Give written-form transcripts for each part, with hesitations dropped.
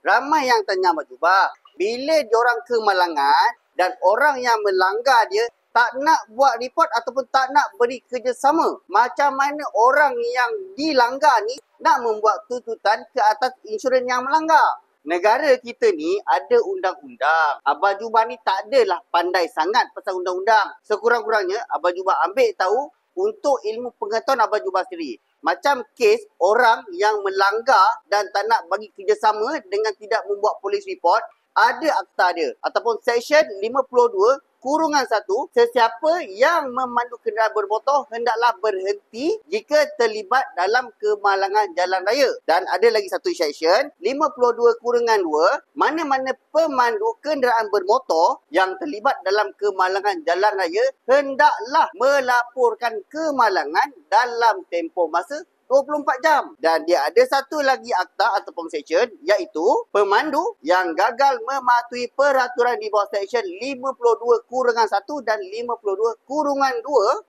Ramai yang tanya Abang Jubah, bila diorang ke Malangan dan orang yang melanggar dia tak nak buat report ataupun tak nak beri kerjasama, macam mana orang yang dilanggar ni nak membuat tuntutan ke atas insurans yang melanggar? Negara kita ni ada undang-undang. Abang Jubah ni tak adalah pandai sangat pasal undang-undang. Sekurang-kurangnya Abang Jubah ambil tahu untuk ilmu pengetahuan Abang Jubah sendiri. Macam kes orang yang melanggar dan tak nak bagi kerjasama dengan tidak membuat polis report, ada akta dia ataupun Seksyen 52(1), sesiapa yang memandu kenderaan bermotor hendaklah berhenti jika terlibat dalam kemalangan jalan raya. Dan ada lagi satu seksyen 52(2), mana-mana pemandu kenderaan bermotor yang terlibat dalam kemalangan jalan raya hendaklah melaporkan kemalangan dalam tempoh masa 24 jam. Dan dia ada satu lagi akta ataupun seksyen, iaitu pemandu yang gagal mematuhi peraturan di bawah Seksyen 52(1) dan 52(2)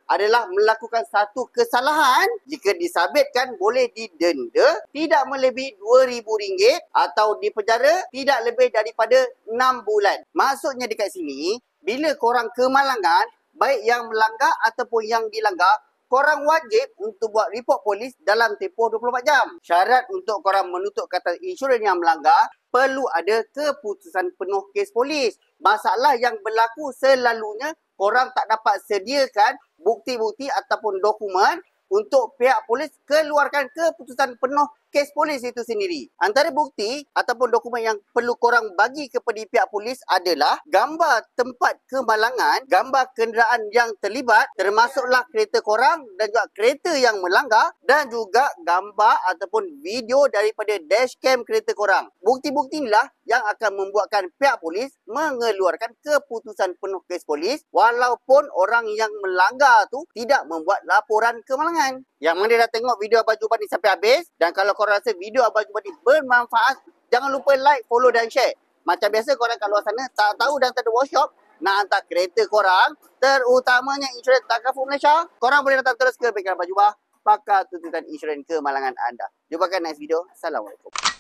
adalah melakukan satu kesalahan. Jika disabitkan boleh didenda tidak melebihi RM2,000 atau dipenjara tidak lebih daripada 6 bulan. Maksudnya dekat sini, bila korang kemalangan, baik yang melanggar ataupun yang dilanggar, korang wajib untuk buat report polis dalam tempoh 24 jam. Syarat untuk korang menuntut kata insurans yang melanggar, perlu ada keputusan penuh kes polis. Masalah yang berlaku selalunya, korang tak dapat sediakan bukti-bukti ataupun dokumen untuk pihak polis keluarkan keputusan penuh kes polis itu sendiri. Antara bukti ataupun dokumen yang perlu korang bagi kepada pihak polis adalah gambar tempat kemalangan, gambar kenderaan yang terlibat, termasuklah kereta korang dan juga kereta yang melanggar, dan juga gambar ataupun video daripada dashcam kereta korang. Bukti-bukti inilah yang akan membuatkan pihak polis mengeluarkan keputusan penuh kes polis walaupun orang yang melanggar tu tidak membuat laporan kemalangan. Yang mana dah tengok video Abang Jubah ni sampai habis, dan kalau korang rasa video Abang Jubah ni bermanfaat, jangan lupa like, follow dan share. Macam biasa korang kat luar sana tak tahu dan tak ada workshop nak hantar kereta korang, terutamanya insurans Takaful Malaysia, korang boleh datang terus ke bengkel Abang Jubah, pakar tuntutan insurans kemalangan anda. Jumpa kan next video. Assalamualaikum.